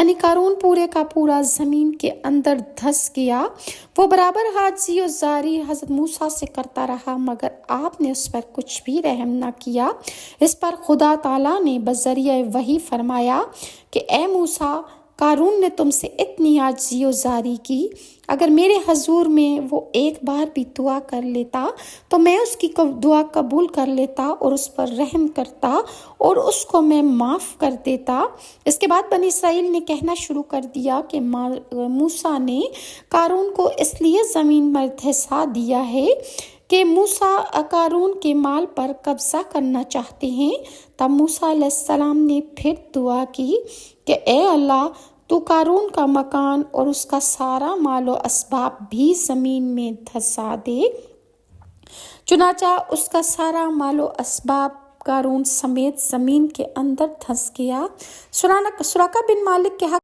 یعنی قارون پورے کا پورا زمین کے اندر دھس گیا۔ وہ برابر حاجی و زاری حضرت موسیٰ سے کرتا رہا، مگر آپ نے اس پر کچھ بھی رحم نہ کیا۔ اس پر خدا تعالیٰ نے بذریعہ وحی فرمایا کہ اے موسیٰ، قارون نے تم سے اتنی عاجزی و زاری کی، اگر میرے حضور میں وہ ایک بار بھی دعا کر لیتا تو میں اس کی دعا قبول کر لیتا اور اس پر رحم کرتا اور اس کو میں معاف کر دیتا۔ اس کے بعد بنی اسرائیل نے کہنا شروع کر دیا کہ موسیٰ نے قارون کو اس لیے زمین پر دھسا دیا ہے کہ موسیٰ قارون کے مال پر قبضہ کرنا چاہتے ہیں۔ تب موسیٰ علیہ السلام نے پھر دعا کی کہ اے اللہ، تو قارون کا مکان اور اس کا سارا مال و اسباب بھی زمین میں دھسا دے۔ چنانچہ اس کا سارا مال و اسباب قارون سمیت زمین کے اندر دھس گیا۔ سراقہ بن مالک کے حق